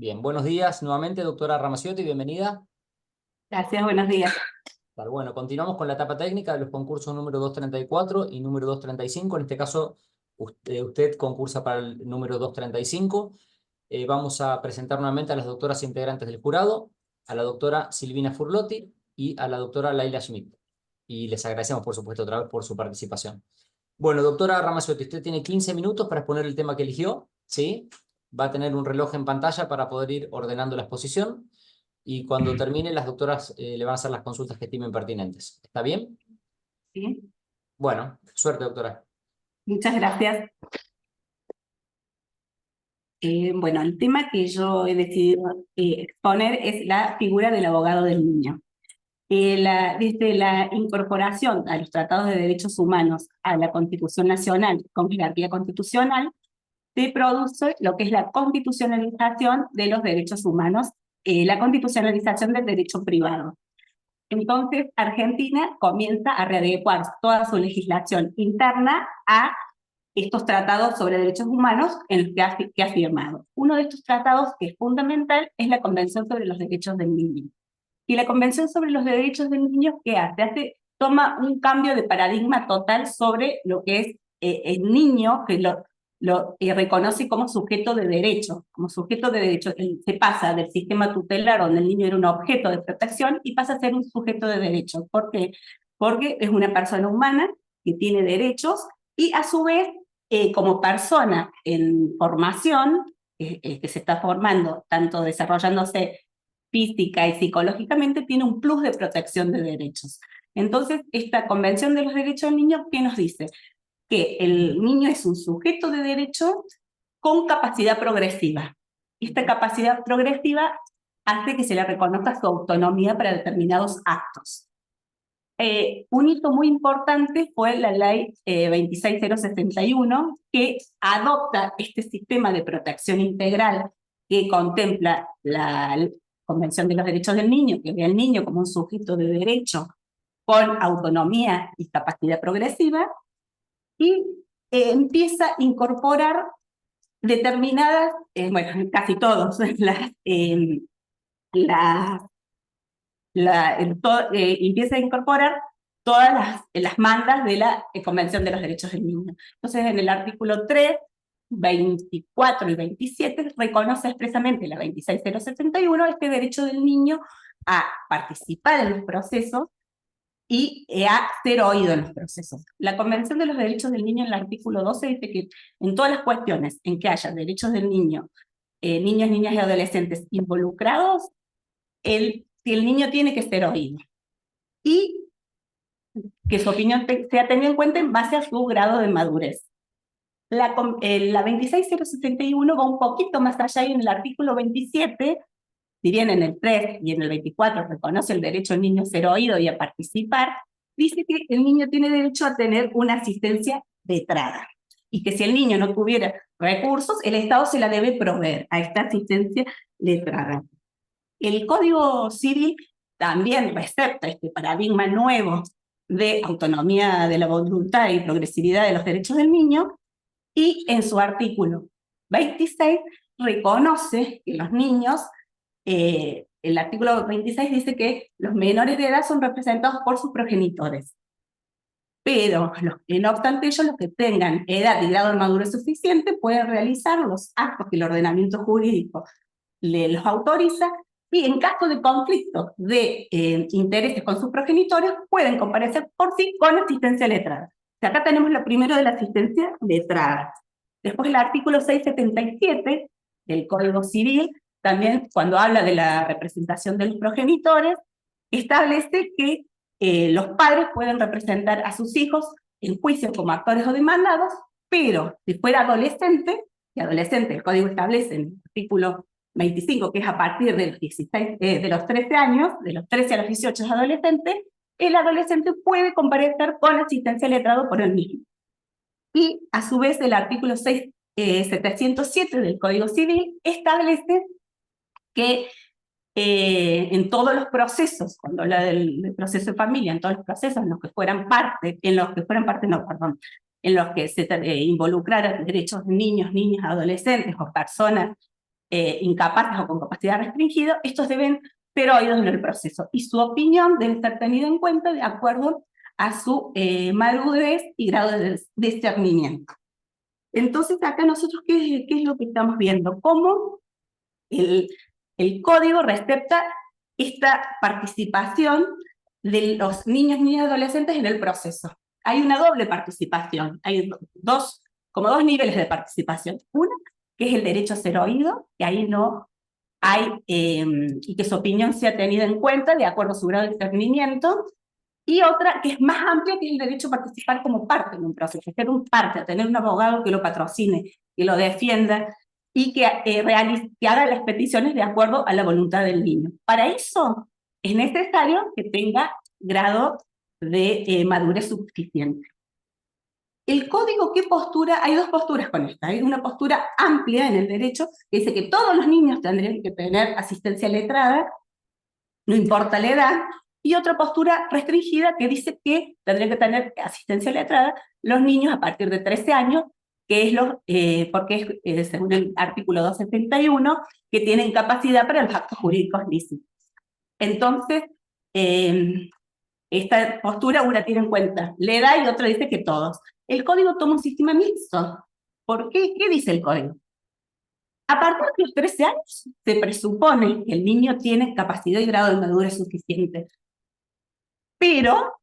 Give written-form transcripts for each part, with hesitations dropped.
Bien, buenos días nuevamente, doctora Ramaciotti, bienvenida. Gracias, buenos días. Bueno, continuamos con la etapa técnica de los concursos número 234 y número 235. En este caso, usted concursa para el número 235. Vamos a presentar nuevamente a las doctoras integrantes del jurado, a la doctora Silvina Furlotti y a la doctora Laila Schmidt. Y les agradecemos, por supuesto, otra vez por su participación. Bueno, doctora Ramaciotti, usted tiene 15 minutos para exponer el tema que eligió, ¿sí? Va a tener un reloj en pantalla para poder ir ordenando la exposición. Y cuando termine, las doctoras le van a hacer las consultas que estimen pertinentes. ¿Está bien? Sí, Bueno, suerte, doctora. muchas gracias. Bueno, el tema que yo he decidido exponer es la figura del abogado del niño. Desde la incorporación a los tratados de derechos humanos a la Constitución Nacional con jerarquía constitucional, se produce lo que es la constitucionalización de los derechos humanos, la constitucionalización del derecho privado. Entonces, Argentina comienza a readecuar toda su legislación interna a estos tratados sobre derechos humanos en los que ha firmado. Uno de estos tratados que es fundamental es la Convención sobre los Derechos del Niño. Y la Convención sobre los Derechos del Niño, ¿qué hace? Toma un cambio de paradigma total sobre lo que es el niño, que lo reconoce como sujeto de derecho. Como sujeto de derecho, se pasa del sistema tutelar, donde el niño era un objeto de protección, y pasa a ser un sujeto de derecho. ¿Por qué? Porque es una persona humana que tiene derechos y a su vez, como persona en formación, que se está formando, tanto desarrollándose física y psicológicamente, tiene un plus de protección de derechos. Entonces, esta Convención de los Derechos del Niño, ¿qué nos dice? Que el niño es un sujeto de derecho con capacidad progresiva. Esta capacidad progresiva hace que se le reconozca su autonomía para determinados actos. Un hito muy importante fue la ley 26061, que adopta este sistema de protección integral que contempla la Convención de los Derechos del Niño, que ve al niño como un sujeto de derecho con autonomía y capacidad progresiva, y empieza a incorporar determinadas, bueno, casi todos, las empieza a incorporar todas las mandas de la Convención de los Derechos del Niño. Entonces, en el artículo 3, 24 y 27 reconoce expresamente la 26071 este derecho del niño a participar en los procesos y a ser oído en los procesos. La Convención de los Derechos del Niño en el artículo 12 dice que en todas las cuestiones en que haya derechos del niño, niños, niñas y adolescentes involucrados, si el niño tiene que ser oído. Y que su opinión sea tenida en cuenta en base a su grado de madurez. La 26071 va un poquito más allá y en el artículo 27, si bien en el 3 y en el 24 reconoce el derecho del niño a ser oído y a participar, dice que el niño tiene derecho a tener una asistencia letrada y que si el niño no tuviera recursos, el Estado se la debe proveer a esta asistencia letrada. El Código Civil también recepta este paradigma nuevo de autonomía de la voluntad y progresividad de los derechos del niño, y en su artículo 26 reconoce que los niños, el artículo 26 dice que los menores de edad son representados por sus progenitores, pero no obstante ellos, los que tengan edad y grado de madurez suficiente pueden realizar los actos que el ordenamiento jurídico los autoriza, y en caso de conflicto de intereses con sus progenitores, pueden comparecer por sí con asistencia letrada. O sea, acá tenemos lo primero de la asistencia letrada. Después el artículo 677 del Código Civil, también cuando habla de la representación de los progenitores, establece que los padres pueden representar a sus hijos en juicio como actores o demandados, pero si fuera adolescente, y adolescente el Código establece en el artículo 25, que es a partir de los, 16, de los 13 años, de los 13 a los 18 es adolescente, el adolescente puede comparecer con asistencia letrado por el mismo. Y a su vez el artículo 707 del Código Civil establece que en todos los procesos, cuando habla del proceso de familia, en todos los procesos en los que fueran parte, en los que se involucraran derechos de niños, niñas, adolescentes o personas incapaces o con capacidad restringida, estos deben ser oídos en el proceso y su opinión debe ser tenida en cuenta de acuerdo a su madurez y grado de discernimiento. Entonces, acá nosotros, ¿qué es lo que estamos viendo? Cómo el código respeta esta participación de los niños, niñas y adolescentes en el proceso. Hay una doble participación, hay como dos niveles de participación. Una, que es el derecho a ser oído, que ahí no hay, y que su opinión sea tenida en cuenta de acuerdo a su grado de discernimiento, y otra que es más amplia, que es el derecho a participar como parte en un proceso, ser un parte, a tener un abogado que lo patrocine, que lo defienda, y que haga las peticiones de acuerdo a la voluntad del niño. Para eso es necesario que tenga grado de madurez suficiente. El código, ¿qué postura? Hay dos posturas con esta. Hay una postura amplia en el derecho, que dice que todos los niños tendrían que tener asistencia letrada, no importa la edad, y otra postura restringida que dice que tendrían que tener asistencia letrada los niños a partir de 13 años, que es porque es según el artículo 271, que tienen capacidad para los actos jurídicos lícitos. Entonces, esta postura una tiene en cuenta la edad y otra dice que todos. El código toma un sistema mixto. ¿Por qué? ¿Qué dice el código? A partir de los 13 años se presupone que el niño tiene capacidad y grado de madurez suficiente. Pero,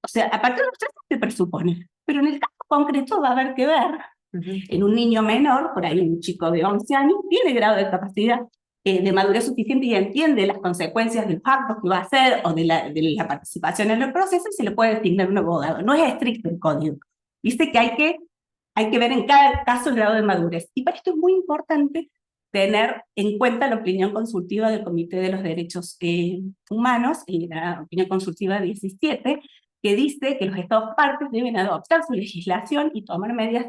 o sea, a partir de los 13 se presupone. Pero en el caso concreto va a haber que ver. En un niño menor, por ahí un chico de 11 años, tiene grado de capacidad de madurez suficiente y entiende las consecuencias del actos que va a hacer o de la participación en el proceso y se le puede designar un abogado. No es estricto el código. Dice que hay que ver en cada caso el grado de madurez. Y para esto es muy importante tener en cuenta la opinión consultiva del Comité de los Derechos Humanos, y la opinión consultiva 17, que dice que los Estados partes deben adoptar su legislación y tomar medidas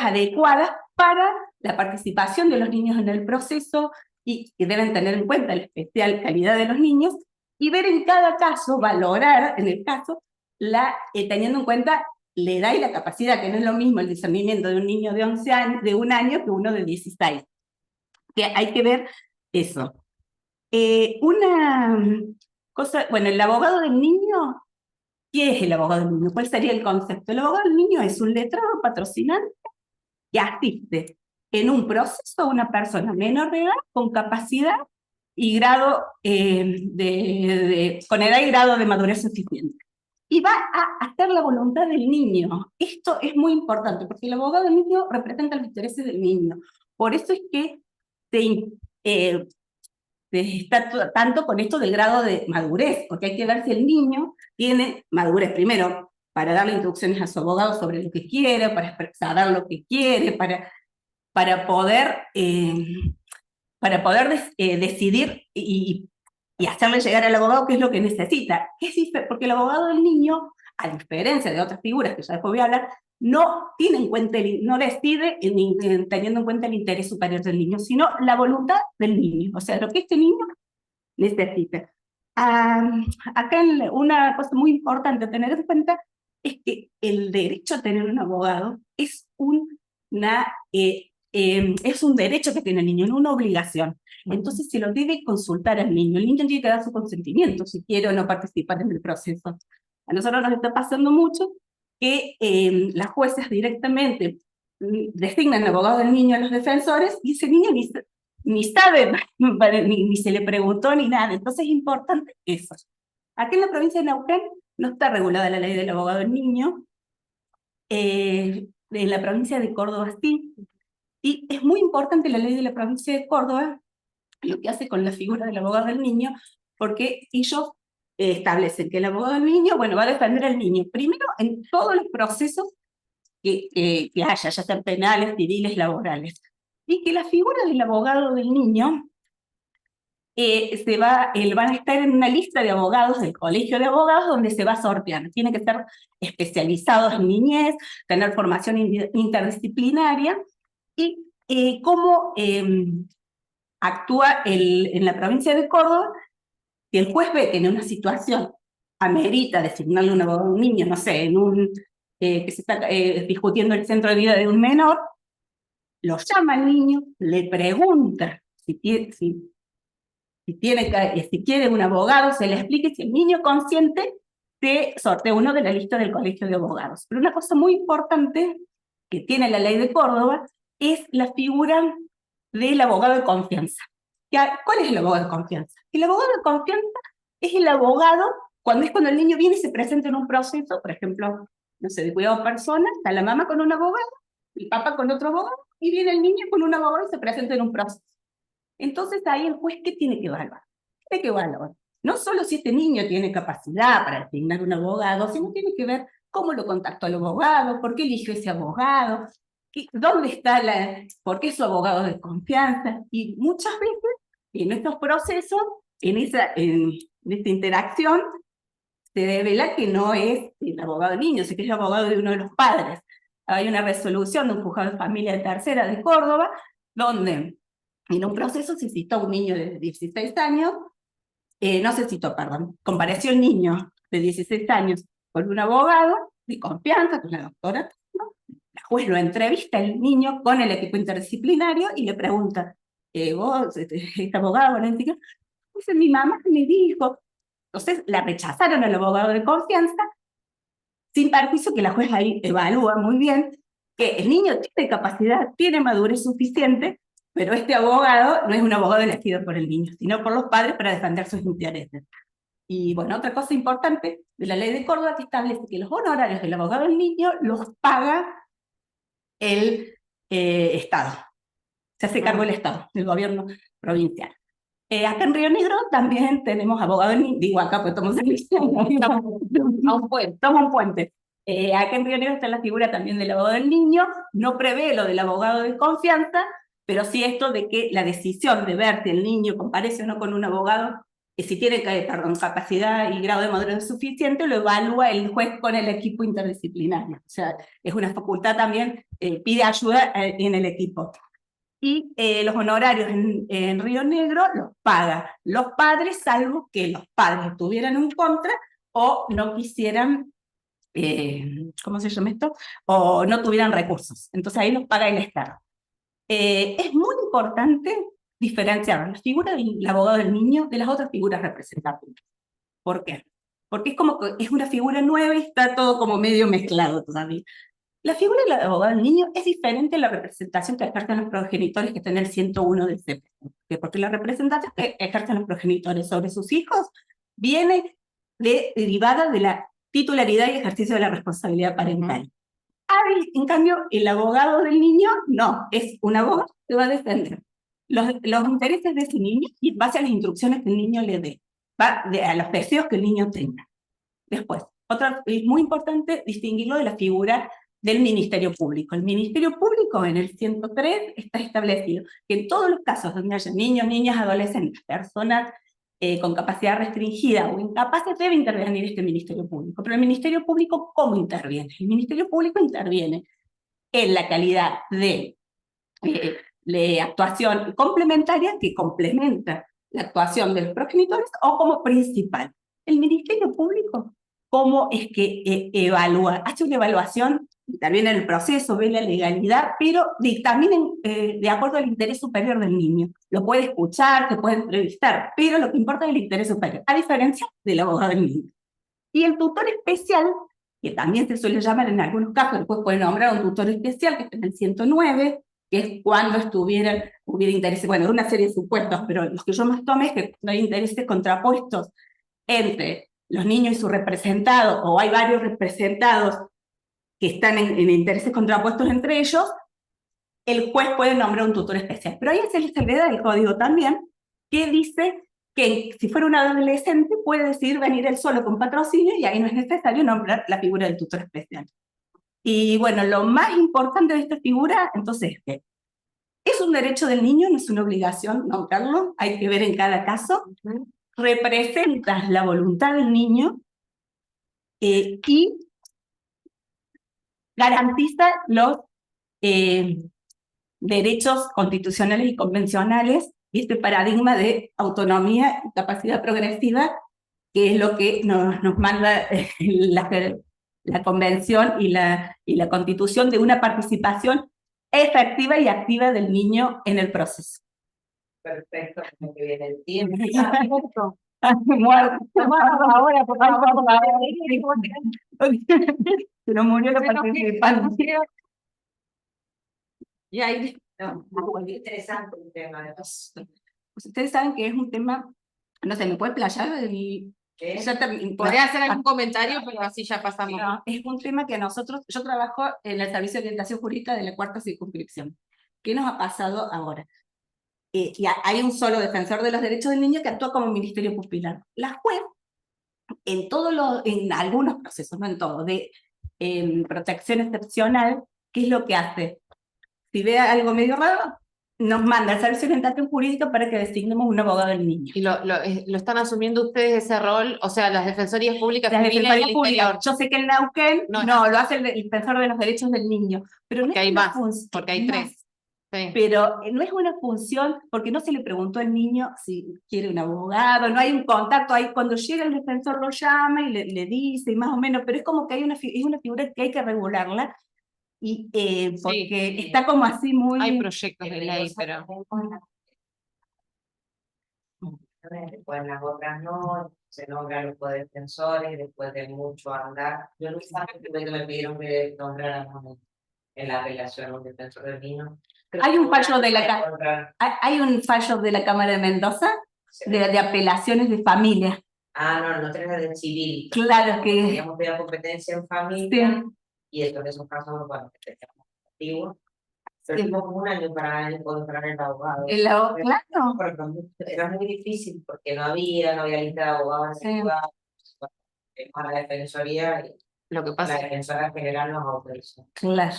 adecuadas para la participación de los niños en el proceso y que deben tener en cuenta la especial calidad de los niños y ver en cada caso, valorar en el caso, teniendo en cuenta la edad y la capacidad, que no es lo mismo el discernimiento de un niño de 11 años, de un año, que uno de 16. Que hay que ver eso. Una cosa, bueno, el abogado del niño, ¿qué es el abogado del niño? ¿Cuál sería el concepto? El abogado del niño es un letrado patrocinante que asiste en un proceso a una persona menor de edad con capacidad y grado con edad y grado de madurez suficiente. Y va a hacer la voluntad del niño. Esto es muy importante, porque el abogado del niño representa los intereses del niño. Por eso es que está tanto con esto del grado de madurez, porque hay que ver si el niño tiene madurez, primero, para darle instrucciones a su abogado sobre lo que quiere, para expresar lo que quiere, para poder decidir y hacerle llegar al abogado qué es lo que necesita. Porque el abogado del niño, a diferencia de otras figuras que ya después voy a hablar, no tiene en cuenta, no decide teniendo en cuenta el interés superior del niño, sino la voluntad del niño, o sea, lo que este niño necesita. Acá una cosa muy importante a tener en cuenta es que el derecho a tener un abogado es un derecho que tiene el niño, no una obligación. Entonces se lo debe consultar al niño. El niño tiene que dar su consentimiento si quiere o no participar en el proceso. A nosotros nos está pasando mucho que las jueces directamente designan abogado del niño a los defensores y ese niño ni sabe, ni se le preguntó ni nada. Entonces es importante eso. Aquí en la provincia de Neuquén no está regulada la ley del abogado del niño. En la provincia de Córdoba sí. Y es muy importante la ley de la provincia de Córdoba, lo que hace con la figura del abogado del niño, porque ellos establecen que el abogado del niño, bueno, va a defender al niño, primero en todos los procesos que haya, ya sean penales, civiles, laborales. Y que la figura del abogado del niño van a estar en una lista de abogados del colegio de abogados donde se va a sortear. Tienen que estar especializados en niñez, tener formación interdisciplinaria, y cómo actúa en la provincia de Córdoba. Si el juez ve que en una situación amerita designarle un abogado a un niño, no sé, que se está discutiendo el centro de vida de un menor, lo llama al niño, le pregunta si quiere un abogado, se le explique, si el niño consiente, se sortea uno de la lista del Colegio de Abogados. Pero una cosa muy importante que tiene la ley de Córdoba es la figura del abogado de confianza. ¿Cuál es el abogado de confianza? El abogado de confianza es el abogado cuando el niño viene y se presenta en un proceso, por ejemplo, no sé, de cuidado personal, está la mamá con un abogado, el papá con otro abogado, y viene el niño con un abogado y se presenta en un proceso. Entonces ahí el juez, ¿qué tiene que evaluar? Tiene que evaluar no solo si este niño tiene capacidad para designar un abogado, sino tiene que ver cómo lo contactó el abogado, por qué eligió ese abogado, dónde está por qué es su abogado de confianza. Y muchas veces en estos procesos, en esta interacción, se devela que no es el abogado del niño, sino que es el abogado de uno de los padres. Hay una resolución de un juzgado de familia de tercera de Córdoba, donde en un proceso se citó a un niño de 16 años, no se citó, perdón, compareció el niño de 16 años con un abogado de confianza, con la doctora, ¿no? La juez lo entrevista el niño con el equipo interdisciplinario y le pregunta, vos, este abogado, Valentina, dice, mi mamá me dijo. Entonces la rechazaron al abogado de confianza, sin perjuicio que la juez ahí evalúa muy bien que el niño tiene capacidad, tiene madurez suficiente, pero este abogado no es un abogado elegido por el niño, sino por los padres para defender sus intereses. Y bueno, otra cosa importante de la ley de Córdoba que establece que los honorarios del abogado del niño los paga el Estado. Se hace cargo el Estado, el gobierno provincial. Acá en Río Negro también tenemos abogado del niño, digo acá pues estamos a un puente. Toma un puente. Acá en Río Negro está la figura también del abogado del niño, no prevé lo del abogado de confianza, pero sí esto de que la decisión de ver si el niño comparece o no con un abogado, si tiene capacidad y grado de madurez suficiente, lo evalúa el juez con el equipo interdisciplinario. O sea, es una facultad también, pide ayuda en el equipo. Y los honorarios en Río Negro los pagan los padres, salvo que los padres estuvieran en contra o no quisieran, ¿cómo se llama esto? O no tuvieran recursos. Entonces ahí los paga el Estado. Es muy importante diferenciar la figura del abogado del niño de las otras figuras representativas. ¿Por qué? Porque es como que es una figura nueva y está todo como medio mezclado todavía. La figura del abogado del niño es diferente a la representación que ejercen los progenitores que está en el 101 del CPC. Porque la representación que ejercen los progenitores sobre sus hijos viene derivada de la titularidad y ejercicio de la responsabilidad parental. En cambio, el abogado del niño no, es un abogado que va a defender los intereses de ese niño y en base a las instrucciones que el niño le dé, a los deseos que el niño tenga. Después, es muy importante distinguirlo de la figura del Ministerio Público. El Ministerio Público en el 103 está establecido que en todos los casos donde haya niños, niñas, adolescentes, personas con capacidad restringida o incapaces, debe intervenir este Ministerio Público. Pero el Ministerio Público, ¿cómo interviene? El Ministerio Público interviene en la calidad de actuación complementaria que complementa la actuación de los progenitores o como principal. El Ministerio Público, ¿cómo es que evalúa? Hace una evaluación, también en el proceso, ve la legalidad, pero también de acuerdo al interés superior del niño. Lo puede escuchar, te puede entrevistar, pero lo que importa es el interés superior, a diferencia del abogado del niño. Y el tutor especial, que también se suele llamar en algunos casos, después puede nombrar un tutor especial, que está en el 109, que es cuando hubiera intereses, bueno, una serie de supuestos, pero los que yo más tomé es que no hay intereses contrapuestos entre los niños y su representado, o hay varios representados que están en intereses contrapuestos entre ellos, el juez puede nombrar un tutor especial. Pero ahí se les agrega el código también, que dice que si fuera un adolescente puede decidir venir él solo con patrocinio y ahí no es necesario nombrar la figura del tutor especial. Y bueno, lo más importante de esta figura, entonces, es un derecho del niño, no es una obligación nombrarlo, hay que ver en cada caso. Representa la voluntad del niño y garantiza los derechos constitucionales y convencionales y este paradigma de autonomía y capacidad progresiva, que es lo que nos manda la Convención y la Constitución, de una participación efectiva y activa del niño en el proceso. Perfecto, como que viene el tiempo. Muerto. Ahora, por favor, se nos murió la participante. Y ahí, No, muy interesante el tema. pues, ustedes saben que es un tema, no sé, ¿me puede playar? Podría hacer algún comentario, pero así ya pasamos. No, es un tema que a nosotros, yo trabajo en el Servicio de Orientación Jurídica de la Cuarta Circunscripción. ¿Qué nos ha pasado ahora? Hay un solo defensor de los derechos del niño que actúa como ministerio pupilar. La juez, en algunos procesos, no en todos, de protección excepcional, ¿qué es lo que hace? Si ve algo medio raro, nos manda al Servicio de Orientación Jurídica para que designemos un abogado del niño. Y lo están asumiendo ustedes ese rol, o sea, las defensorías públicas Las civiles defensorías del públicas. interior. Yo sé que en Neuquén no, lo hace el defensor de los derechos del niño, pero Porque no es hay una más, función, porque hay tres. Sí. pero no es una función, porque no se le preguntó al niño si quiere un abogado, no hay un contacto, ahí cuando llega el defensor lo llama y le dice, y más o menos, pero es como que es una figura que hay que regularla, y porque está como así muy... Hay proyectos de ley, pero... Después las otras no, se nombran los codefensores, después de mucho andar. Yo no sabía que me pidieron que nombráramos en la apelación un defensor del niño. Hay un fallo de hay un fallo de la Cámara de Mendoza de apelaciones de familia. Ah, no, no tenés de civil. Claro que... Teníamos de la competencia en familia, Sí. y en esos casos, bueno, que teníamos activos. Pero tuvimos un año para encontrar el abogado. Claro. Porque era muy difícil porque no había lista de abogados en el lugar. Para la defensoría, y Lo que la pasa defensora general nos autorizó Claro.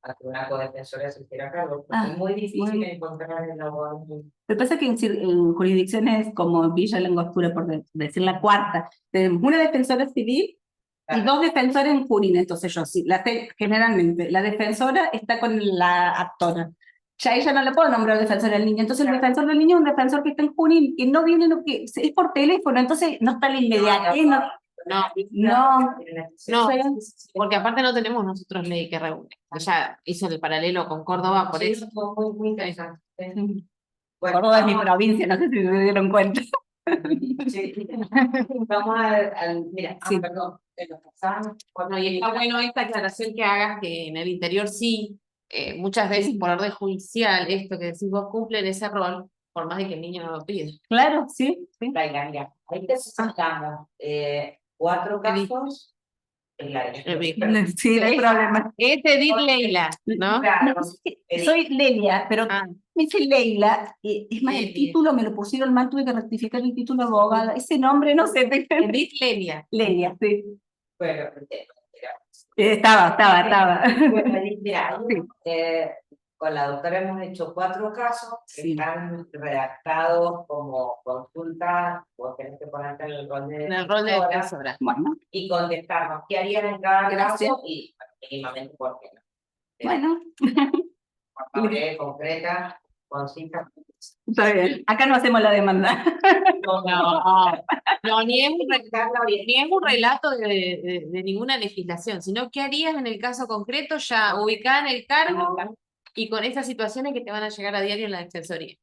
a que una codefensora se hiciera cargo. Porque es muy difícil encontrar el abogado. Lo que pasa es que en jurisdicciones como Villa Langostura, por decir la cuarta, tenemos una defensora civil y dos defensores en Jurín. Entonces yo sí, generalmente la defensora está con la actora. Ya ella no le puedo nombrar defensor del niño. Entonces el defensor del niño es un defensor que está en Junín, que no viene, que es por teléfono, entonces no está la inmediatez. No, porque aparte no tenemos nosotros ley que regule. Ella hizo el paralelo con Córdoba, por eso. Muy, muy interesante. Bueno, Córdoba es mi provincia, no sé si se dieron cuenta. Sí. Vamos mira, Sí. perdón, Bueno, y está bueno esta aclaración que hagas, que en el interior sí, muchas veces por orden judicial, esto que decís vos, cumplen ese rol, por más de que el niño no lo pida. Claro, sí. Mira, ahí te sacamos 4 casos en la Sí, no hay problema. Es Edith Leila, ¿no? Claro, Soy Lelia, pero me dice Leila, es más, el Lelia. título me lo pusieron mal, tuve que rectificar el título de abogada. Ese nombre no sé. Edith Lelia. Lelia, sí. bueno, Estaba. Bueno, mira, Sí. con la doctora hemos hecho 4 casos que Sí. están redactados como consulta, vos tenés que ponerte en el rol de defensora. Bueno, y contestarnos qué harían en cada Gracias. caso y mínimamente por qué no. bueno, Por favor, concreta, concisa. está bien. Acá no hacemos la demanda. No, ni es un relato de ninguna legislación, sino qué harías en el caso concreto ya ubicada en el cargo y con esas situaciones que te van a llegar a diario en la defensoría.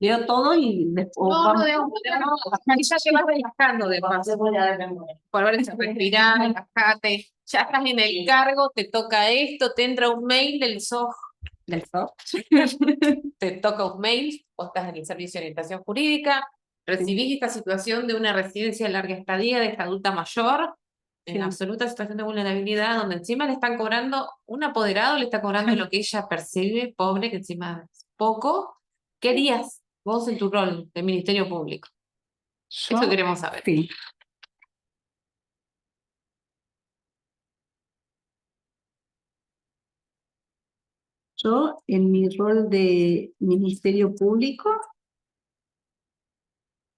Leo todo y después No, no, y ya te vas relajando de paso. Por eso, respirar, relajate. Ya estás en el cargo, te toca esto, te entra un mail del SOJ, del SOC. te toca un mail, vos estás en el servicio de orientación jurídica, recibís esta situación de una residencia de larga estadía de esta adulta mayor, en Sí. absoluta situación de vulnerabilidad, donde encima le están cobrando, un apoderado le está cobrando lo que ella percibe, pobre, que encima es poco. ¿Qué harías vos en tu rol de Ministerio Público? Eso Yo, queremos saber. sí. Yo, en mi rol de Ministerio Público,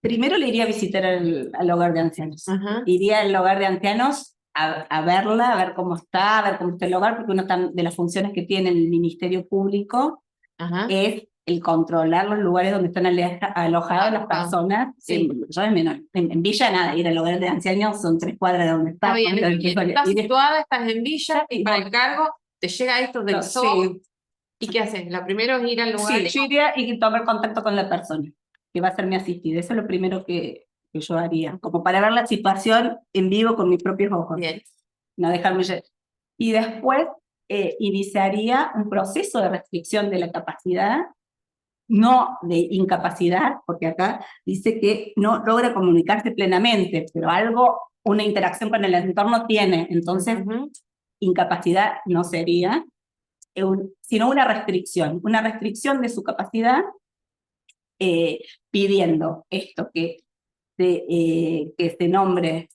primero le iría a visitar al hogar de ancianos. Ajá. Iría al hogar de ancianos a verla, a ver cómo está, a ver cómo está el hogar, porque una de las funciones que tiene el Ministerio Público Ajá. es el controlar los lugares donde están alojadas las personas. Sí. Yo en Villa nada, ir al hogar de ancianos son 3 cuadras de donde Está bien, estás Y situada, estás en Villa, y para bueno. el cargo, te llega esto del Sí. SOC, ¿y qué haces? Lo primero es ir al lugar. Sí, yo iría y tomar contacto con la persona que va a ser mi asistida. Eso es lo primero que yo haría, como para ver la situación en vivo con mis propios ojos. Bien. No dejarme llevar. Y después iniciaría un proceso de restricción de la capacidad, no de incapacidad, porque acá dice que no logra comunicarse plenamente, pero una interacción con el entorno tiene. Entonces, incapacidad no sería, sino una restricción de su capacidad, pidiendo esto, que se nombre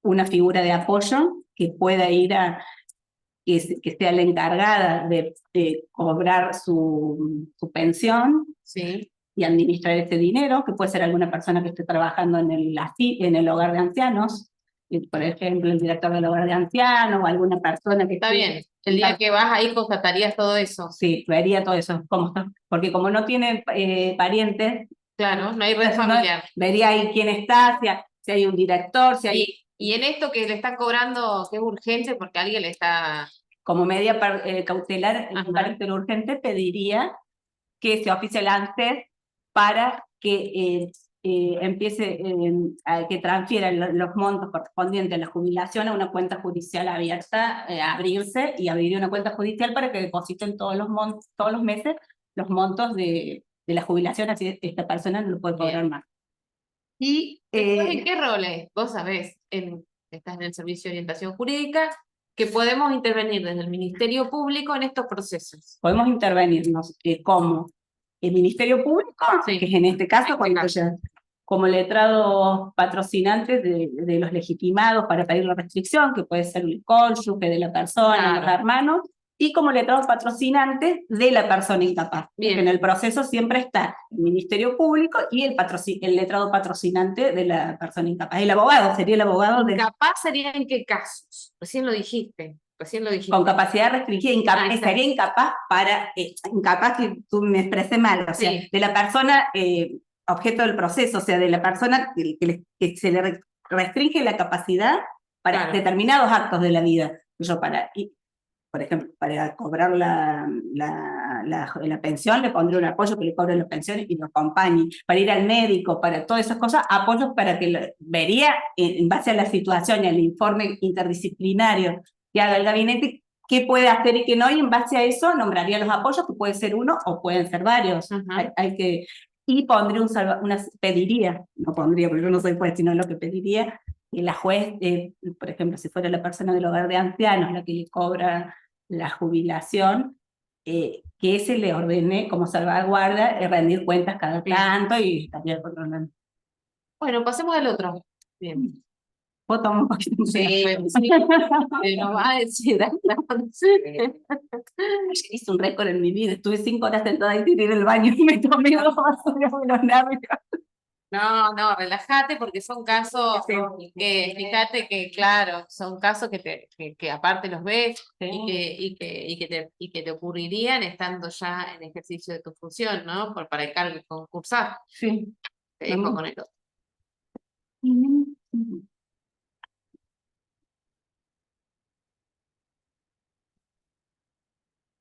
una figura de apoyo que pueda ir que sea la encargada de cobrar su pensión Sí. y administrar ese dinero, que puede ser alguna persona que esté trabajando en el hogar de ancianos, por ejemplo, el director del hogar de ancianos o alguna persona que Está esté. bien. El día que vas ahí constatarías todo eso. Sí, vería todo eso, cómo está. Porque como no tiene parientes, Claro, no hay red entonces, familiar. vería ahí quién está, si hay un director, si hay. Y en esto que le están cobrando, que es urgente, porque alguien le está... Como medida cautelar en Ajá. carácter urgente, pediría que se oficie antes para que empiece a que transfieran los montos correspondientes a la jubilación a una cuenta judicial abierta, abrirse y abrir una cuenta judicial para que depositen todos los meses los montos de la jubilación, así esta persona no lo puede cobrar Bien. más. Y Después, ¿en qué roles? Vos sabés, estás en el Servicio de Orientación Jurídica, que podemos intervenir desde el Ministerio Público en estos procesos. podemos intervenirnos como el Ministerio Público, Sí. que es en este caso, En este cuando como letrados patrocinantes de los legitimados para pedir la restricción, que puede ser el cónyuge de la persona, Claro. los hermanos, y como letrados patrocinantes de la persona incapaz. Bien. Porque en el proceso siempre está el Ministerio Público y el letrado patrocinante de la persona incapaz. El abogado sería el abogado ¿Incapaz sería en qué casos? Recién lo dijiste. con capacidad restringida, estaría incapaz incapaz que tú me expresé mal, o sea, Sí. de la persona objeto del proceso, o sea, de la persona que se le restringe la capacidad para Claro. determinados actos de la vida. Por ejemplo, para cobrar la pensión, le pondré un apoyo que le cobre la pensión y lo acompañe. Para ir al médico, para todas esas cosas, apoyos para que vería, en base a la situación y al informe interdisciplinario que haga el gabinete, qué puede hacer y qué no, y en base a eso nombraría los apoyos, que puede ser uno o pueden ser varios. Y pondré pediría, no pondría porque yo no soy juez, sino lo que pediría, que la juez, por ejemplo, si fuera la persona del hogar de ancianos la que le cobra la jubilación, que se le ordene como salvaguarda rendir cuentas cada tanto y estaría controlando. Bueno, pasemos al otro. Bien. ¿Puedo tomar un poquito? Sí, nos va a decir. Hice un récord en mi vida, estuve 5 horas sentada ahí tiré en el baño y me tomé 2 vasos de los labios. No, relájate porque son casos que, fíjate que, claro, son casos que aparte los ves y que te ocurrirían estando ya en ejercicio de tu función, ¿no? Para el cargo que concursás. Sí. Te dejo con el otro.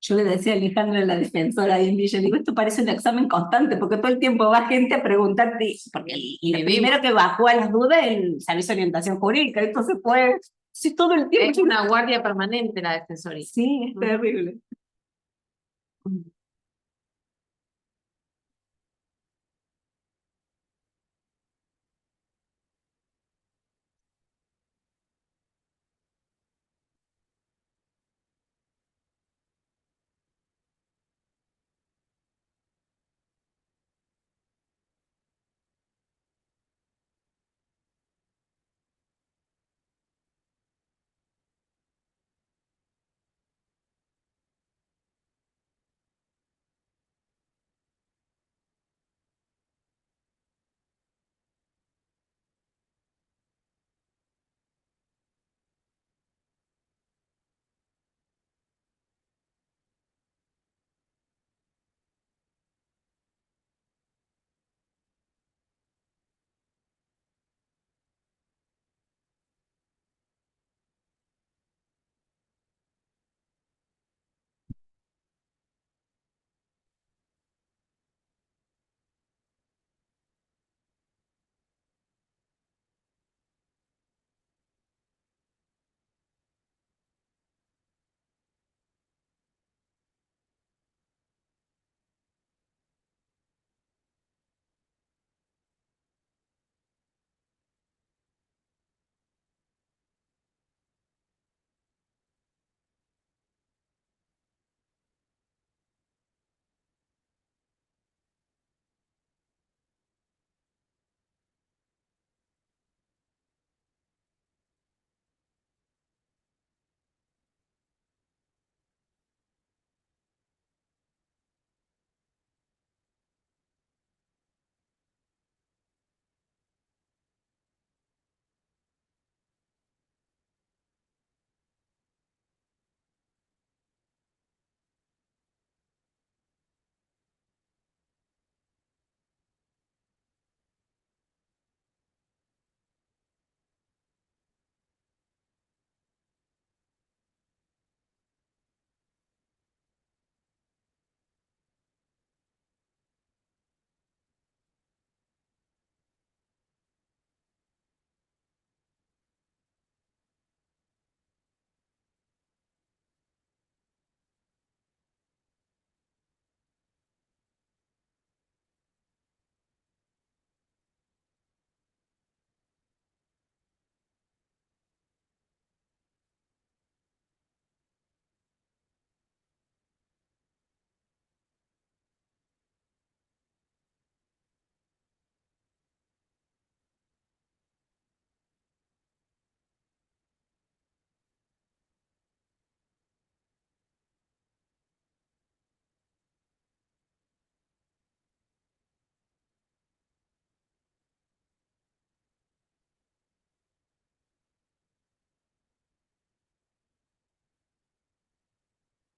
Yo le decía a Alejandra, la defensora ahí en Villa, digo, esto parece un examen constante, porque todo el tiempo va gente a preguntarte, porque lo Vivimos. primero que bajó a las dudas es el servicio de orientación jurídica, entonces fue, sí, todo el tiempo. Es una guardia permanente la defensoría. Sí, es terrible.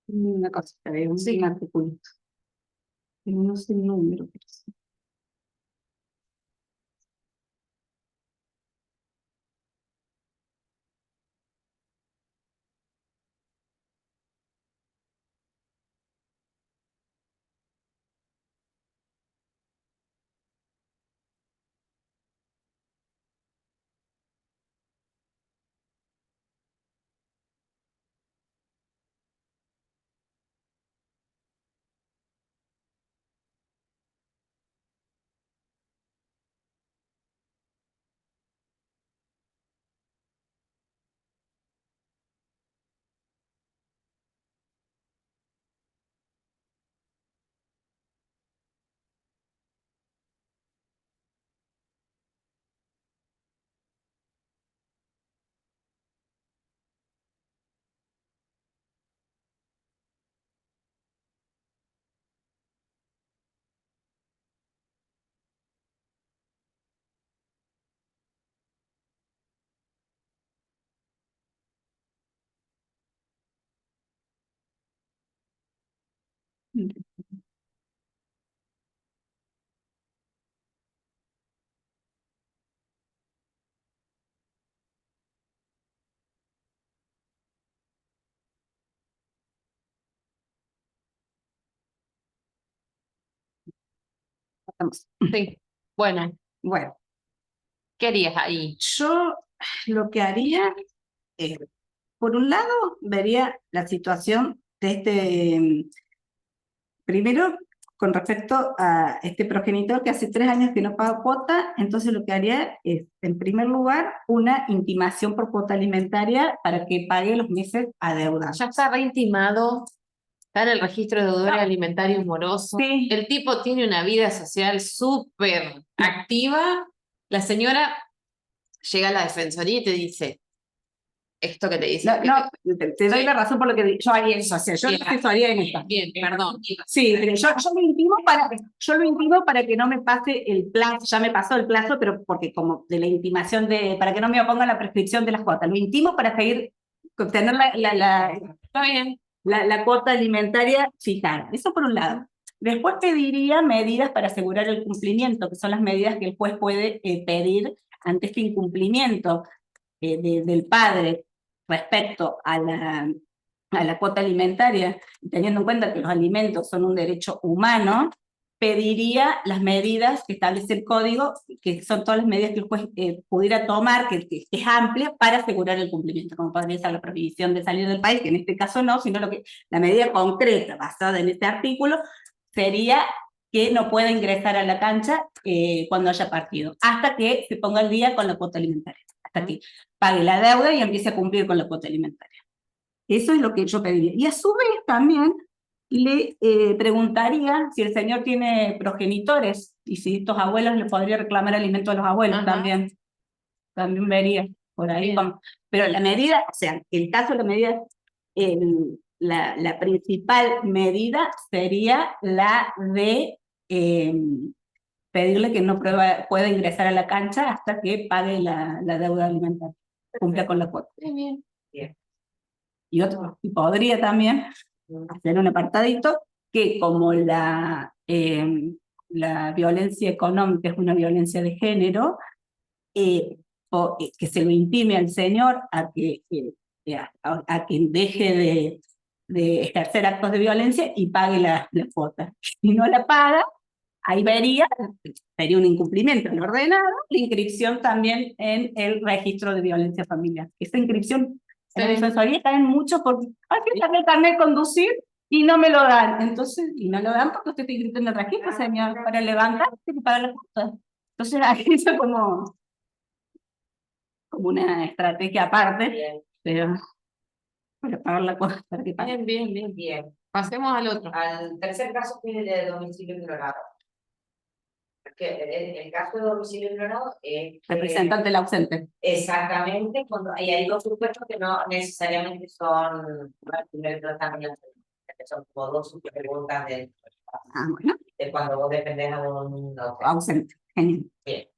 Una cosita, un artículo. Pero no sé el número. Pero sí. Estamos. Sí. Bueno, Bueno, ¿qué harías ahí? yo lo que haría, eh, por un lado, vería la situación de primero, con respecto a este progenitor que hace 3 años que no paga cuota, entonces lo que haría es, en primer lugar, una intimación por cuota alimentaria para que pague los meses adeudados. Ya está reintimado, está en el registro de deudores alimentarios morosos. Sí. El tipo tiene una vida social súper activa. La señora llega a la defensoría y te dice esto que te dice. Te doy la razón por lo que yo haría eso, o sea, yo Bien. asesoría en esto. Bien, perdón. Sí, pero yo lo intimo para que no me pase el plazo, ya me pasó el plazo, pero porque como de la intimación para que no me oponga la prescripción de las cuotas, lo intimo para seguir, obtener Está bien. la cuota alimentaria fijada. Eso por un lado. Después pediría medidas para asegurar el cumplimiento, que son las medidas que el juez puede pedir ante este incumplimiento del padre respecto a la cuota alimentaria, teniendo en cuenta que los alimentos son un derecho humano, pediría las medidas que establece el código, que son todas las medidas que el juez pudiera tomar, que es amplia, para asegurar el cumplimiento, como podría ser la prohibición de salir del país, que en este caso no, sino la medida concreta basada en este artículo sería que no pueda ingresar a la cancha cuando haya partido, hasta que se ponga al día con la cuota alimentaria, hasta que pague la deuda y empiece a cumplir con la cuota alimentaria. Eso es lo que yo pediría. Y a su vez también le preguntaría si el señor tiene progenitores y si estos abuelos le podría reclamar alimento a los abuelos. Ajá. También vería por ahí. Pero la medida, o sea, el caso de la medida, la principal medida sería la de pedirle que no pueda ingresar a la cancha hasta que pague la deuda alimentaria, cumpla con la cuota. Bien. Y podría también hacer un apartadito que como la violencia económica es una violencia de género, que se lo intime al señor a que deje de ejercer actos de violencia y pague la cuota. Si no la paga, ahí sería un incumplimiento del ordenado, la inscripción también en el registro de violencia familiar. Esa inscripción en la defensoría caen mucho porque que saqué el carnet de conducir y no me lo dan. Entonces, y no lo dan porque usted está inscrito en el registro, señor, para levantar tiene que pagar la cuota. Entonces, ahí eso como una estrategia aparte, pero para pagar la cuota, para que pague. Bien. Bien. Pasemos al otro. Al tercer caso tiene de domicilio ignorado. Porque el caso de domicilio ignorado es Representante del ausente. exactamente cuando hay dos supuestos que no necesariamente son primer tratamiento, que son como dos preguntas Bueno. de cuando vos dependés de un Ausente. Genial. Bien.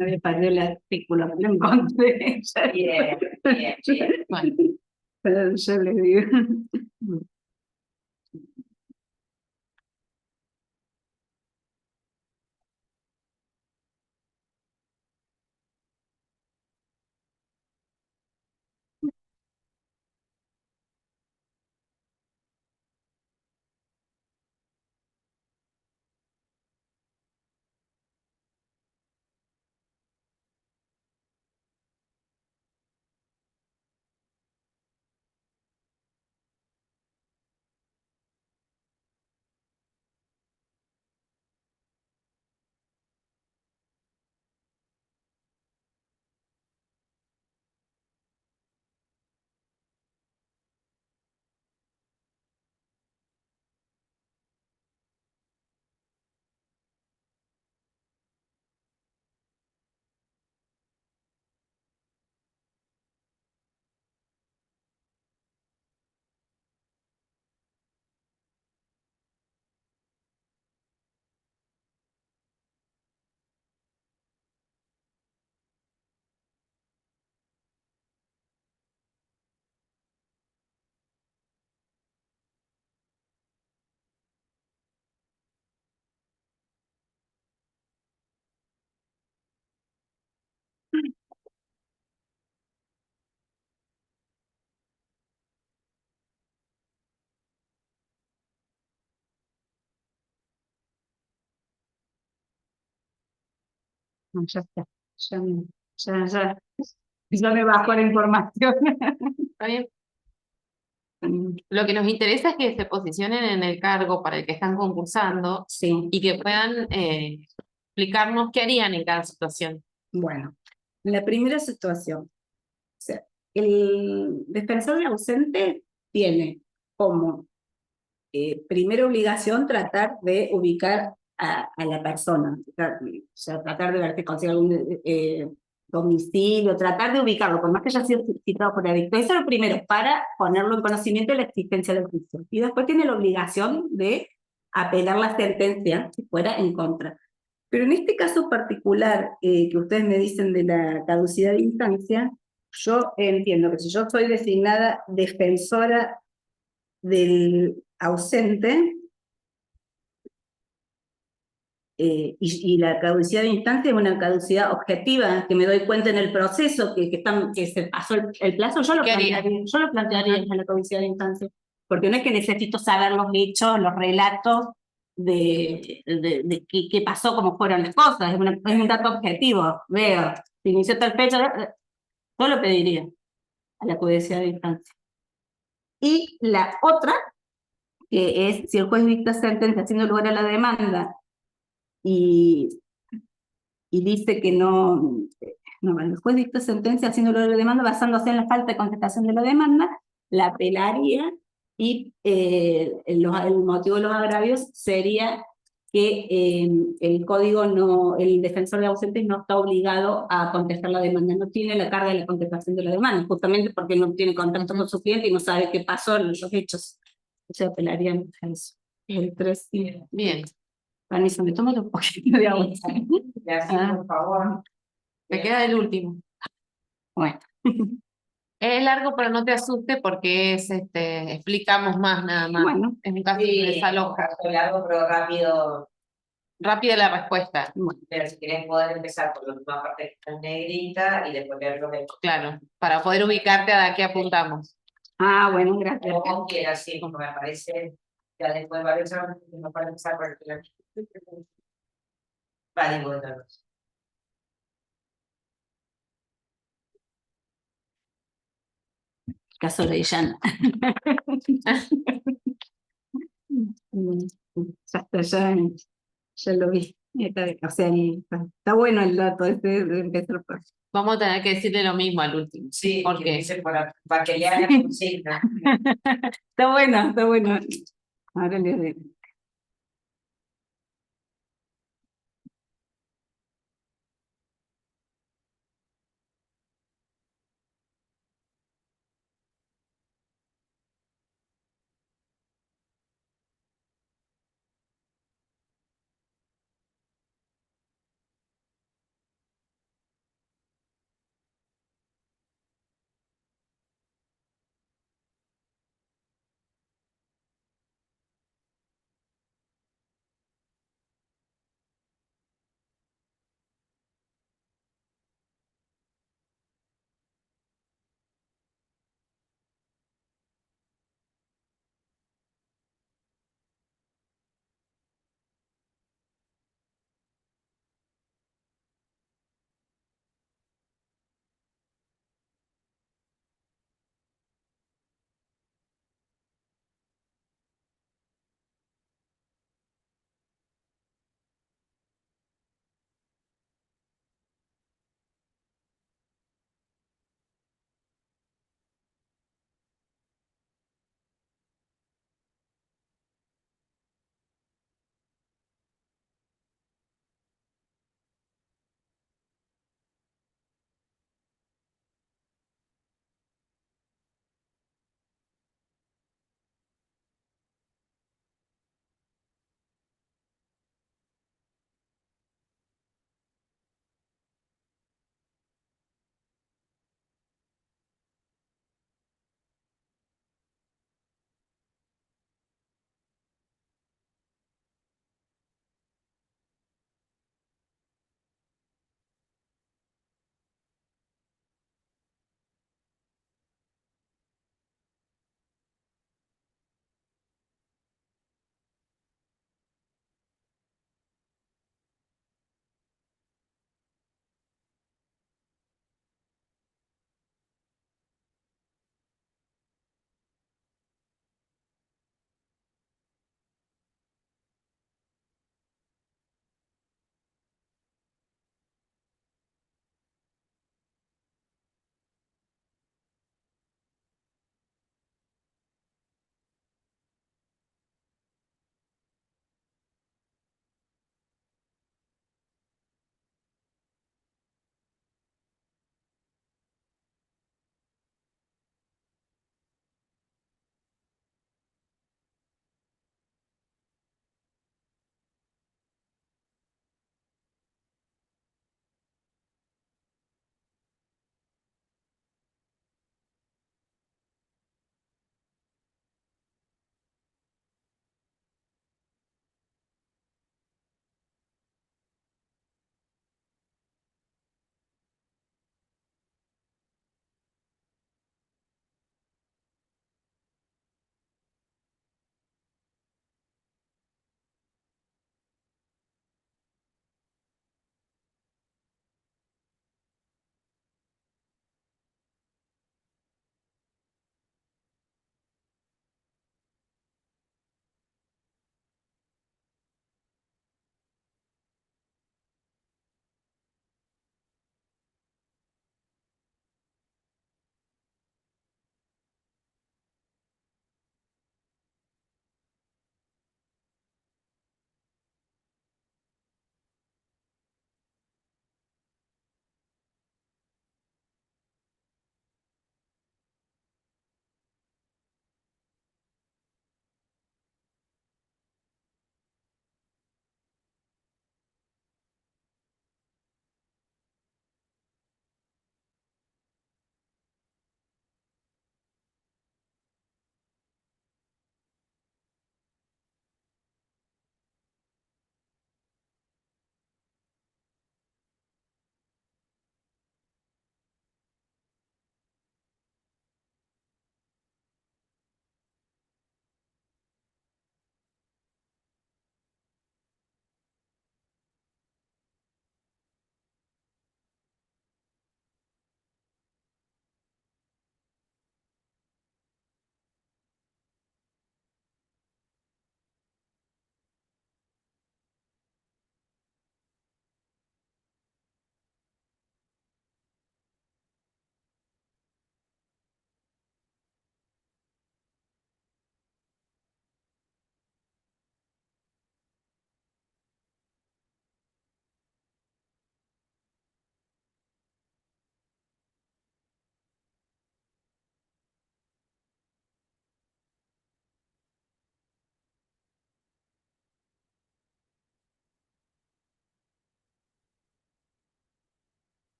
No me perdió el artículo, no lo encontré. Bien, bien, bien. Bueno, Pero yo les digo. No, ya está. Ya me bajó la información. está bien. Lo que nos interesa es que se posicionen en el cargo para el que están concursando Sí, y que puedan explicarnos qué harían en cada situación. bueno. La primera situación. O sea, el defensor ausente tiene como primera obligación tratar de ubicar a la persona, o sea, tratar de ver si consigue algún domicilio, tratar de ubicarlo, por más que haya sido citado por edicto. Eso es lo primero, para ponerlo en conocimiento de la existencia del juicio. Y después tiene la obligación de apelar la sentencia si fuera en contra. Pero en este caso particular que ustedes me dicen de la caducidad de instancia, yo entiendo que si yo soy designada defensora del ausente, y la caducidad de instancia es una caducidad objetiva, que me doy cuenta en el proceso que se pasó el plazo, ¿Qué haría? yo lo plantearía en la caducidad de instancia, porque no es que necesito saber los hechos, los relatos de qué pasó, cómo fueron las cosas, es un dato objetivo, veo, si inició tal fecha, yo lo pediría a la caducidad de instancia. Y la otra, que es si el juez dicta sentencia haciendo lugar a la demanda y dice que no, el juez dicta sentencia haciendo lugar a la demanda basándose en la falta de contestación de la demanda, la apelaría y el motivo de los agravios sería que el código el defensor de ausentes no está obligado a contestar la demanda, no tiene la carga de la contestación de la demanda, justamente porque no tiene contacto con su cliente y no sabe qué pasó en los hechos. O sea, apelarían a eso. El 3 y Bien, Vanessa, me tomo un poquito de agua. Gracias, por favor. me queda el último. Bueno. Es largo, pero no te asustes porque explicamos más nada más. Bueno, Es un caso de Sí, desalojo. caso largo, pero rápido. Rápida la respuesta, bueno. Pero si querés poder empezar por la última parte que está en negrita y después ver los hechos. claro, para poder ubicarte a qué apuntamos. Bueno, gracias. Como quieras, sí, como me parece. Ya después va a empezar, no para empezar por el vale, bueno. Caso de Llana. Ya está, ya lo vi. O sea, está bueno el dato de empezar por. Vamos a tener que decirle lo mismo al último. Sí, ¿Por qué? dice para que le hagan consigna. Está bueno, está bueno. Ahora le digo.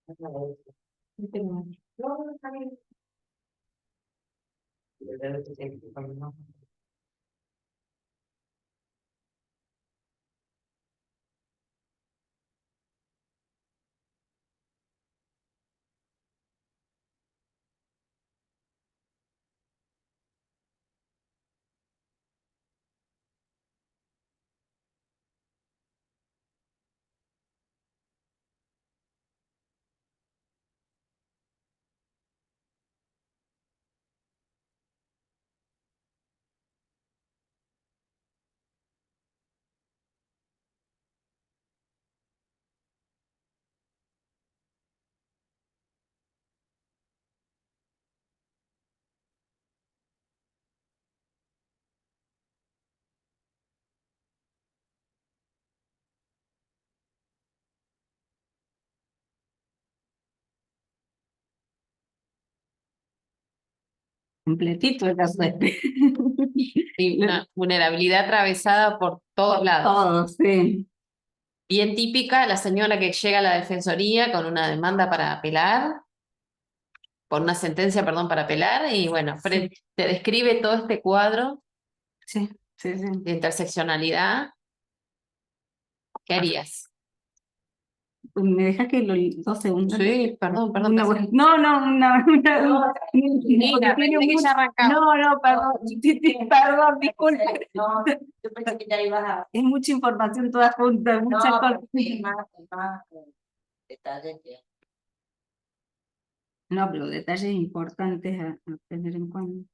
No, no, está bien. Yo creo que sí, no. Completito el caso este. Y una vulnerabilidad atravesada por todos lados. Todo, sí. Bien típica, la señora que llega a la defensoría con una demanda para apelar, por una sentencia, perdón, para apelar, y bueno, te describe todo este cuadro Sí, sí, sí. de interseccionalidad. ¿Qué harías? ¿Me dejas que 2 segundos? Sí, perdón, No, Mira, tiene pensé que ya arrancaba. no, perdón, perdón, disculpe. No, yo pensé que ya ibas a. Es mucha información toda junta, muchas No, cosas. es más detalles que. No, pero detalles importantes a tener en cuenta.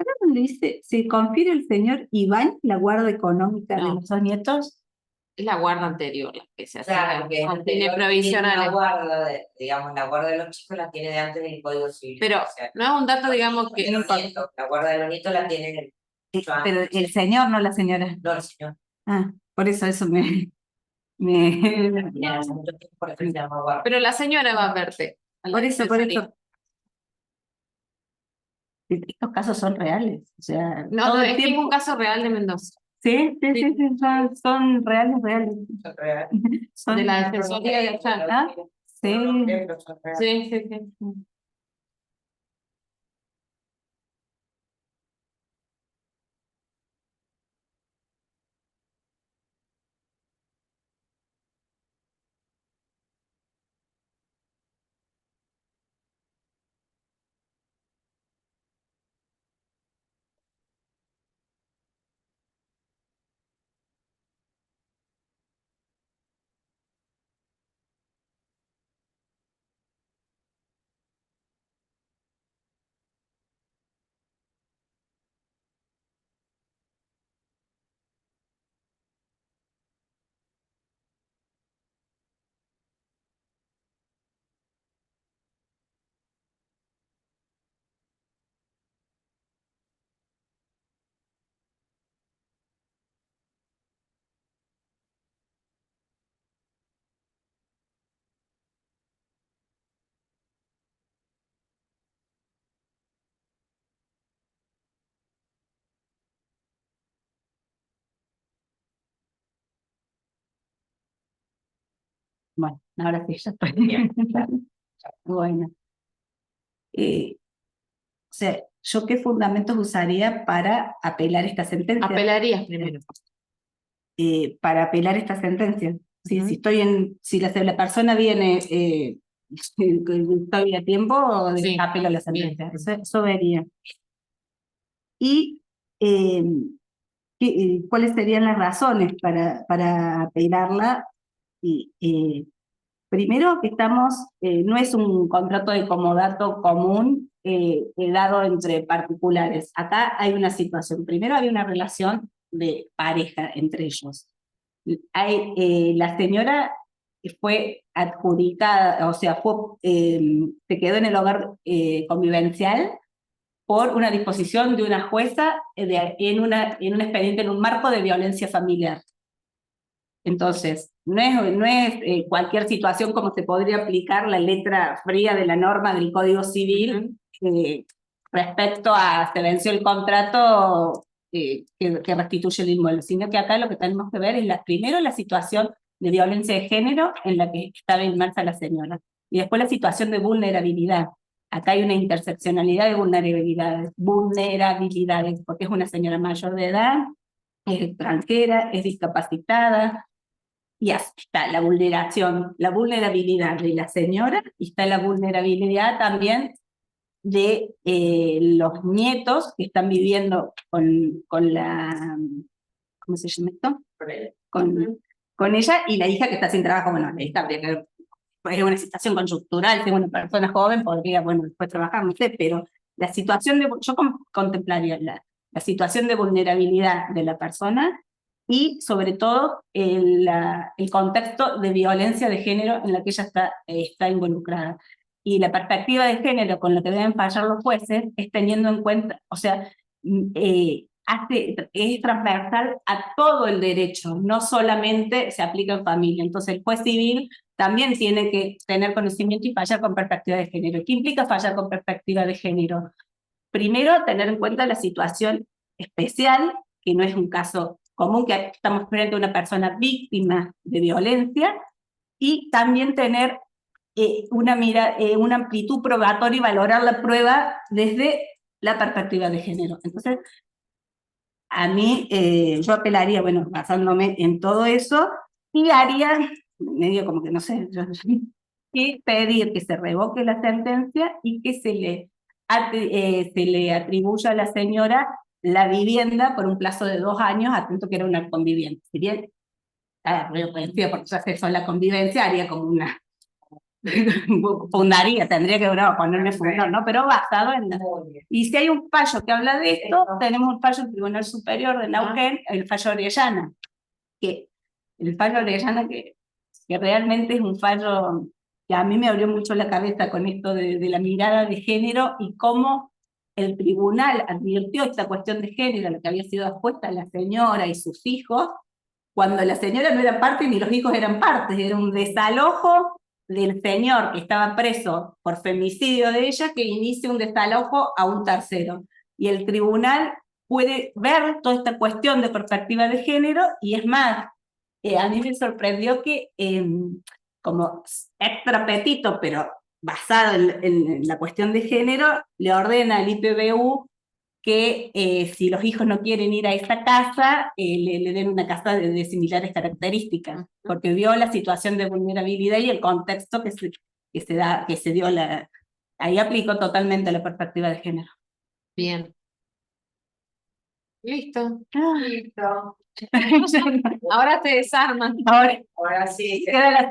Acá donde dice, se confiere al señor Iván la guarda económica de No. los 2 nietos. Es la guarda anterior la que se hace. Claro, que con anterior fines tiene provisionales. una guarda digamos, la guarda de los chicos la tiene de antes del Código Civil. Pero O sea, no es un dato, digamos, que los nietos, la guarda de los nietos la tiene mucho Pero antes. el señor, no la señora. No, el señor. Ah, por eso me... Ya hace mucho tiempo por eso se llama guarda. Pero la señora va a verte. a la Por eso. defensoría. Estos casos son reales. O sea, No, todo no, el es que es tiempo. un caso real de Mendoza. Sí, son reales. Son reales. Son De la defensoría de allá. Ah, sí. Son reales. Sí, sí, sí. Bueno, ahora sí, ya estoy. Bien. Bueno. O sea, ¿yo qué fundamentos usaría para apelar esta sentencia? Apelarías primero. Para apelar esta sentencia. Sí, Ujú. si la persona viene, estoy a tiempo, Sí, apelo a la sentencia. bien. Eso vería. Y cuáles serían las razones para apelarla. Y primero que no es un contrato de comodato común dado entre particulares. Acá hay una situación. Primero hay una relación de pareja entre ellos. La señora fue adjudicada, o sea, se quedó en el hogar convivencial por una disposición de una jueza en un expediente, en un marco de violencia familiar. Entonces, no es cualquier situación como se podría aplicar la letra fría de la norma del Código Civil respecto a se venció el contrato que restituye el inmueble, sino que acá lo que tenemos que ver es primero la situación de violencia de género en la que estaba inmersa la señora, y después la situación de vulnerabilidad. Acá hay una interseccionalidad de vulnerabilidades, porque es una señora mayor de edad, es extranjera, es discapacitada, y está la vulnerabilidad de la señora, y está la vulnerabilidad también de los nietos que están viviendo con la, ¿cómo se llama esto? Con ella, y la hija que está sin trabajo. Bueno, es una situación conjuntural, si una persona joven podría, bueno, después trabajar, no sé, pero la situación yo contemplaría la situación de vulnerabilidad de la persona, y sobre todo el contexto de violencia de género en la que ella está involucrada. Y la perspectiva de género con la que deben fallar los jueces es teniendo en cuenta, o sea, es transversal a todo el derecho, no solamente se aplica en familia. Entonces el juez civil también tiene que tener conocimiento y fallar con perspectiva de género. ¿Qué implica fallar con perspectiva de género? Primero, tener en cuenta la situación especial, que no es un caso común, que estamos frente a una persona víctima de violencia, y también tener una amplitud probatoria y valorar la prueba desde la perspectiva de género. Entonces, a mí, yo apelaría, bueno, basándome en todo eso, y haría, medio como que no sé, que pedir que se revoque la sentencia y que se le atribuya a la señora la vivienda por un plazo de 2 años, atento que era una conviviente. Si bien, porque ya se hizo la convivencia, haría como una fundaría, tendría que ponerle fundador, ¿no? Pero basado en y si hay un fallo que habla de esto, tenemos un fallo del Tribunal Superior de Neuquén, el fallo Orellana, que realmente es un fallo que a mí me abrió mucho la cabeza con esto de la mirada de género, y cómo el tribunal advirtió esta cuestión de género, lo que había sido expuesta a la señora y sus hijos, cuando la señora no era parte ni los hijos eran parte, era un desalojo del señor que estaba preso por femicidio de ella, que inicia un desalojo a un tercero. Y el tribunal puede ver toda esta cuestión de perspectiva de género, y es más, a mí me sorprendió que, como extra petito, pero basado en la cuestión de género, le ordena al IPBU que si los hijos no quieren ir a esta casa, le den una casa de similares características, porque vio la situación de vulnerabilidad y el contexto que se dio ahí aplicó totalmente la perspectiva de género. Bien. Listo. Listo. Ahora te desarman. Ahora Ahora sí. queda la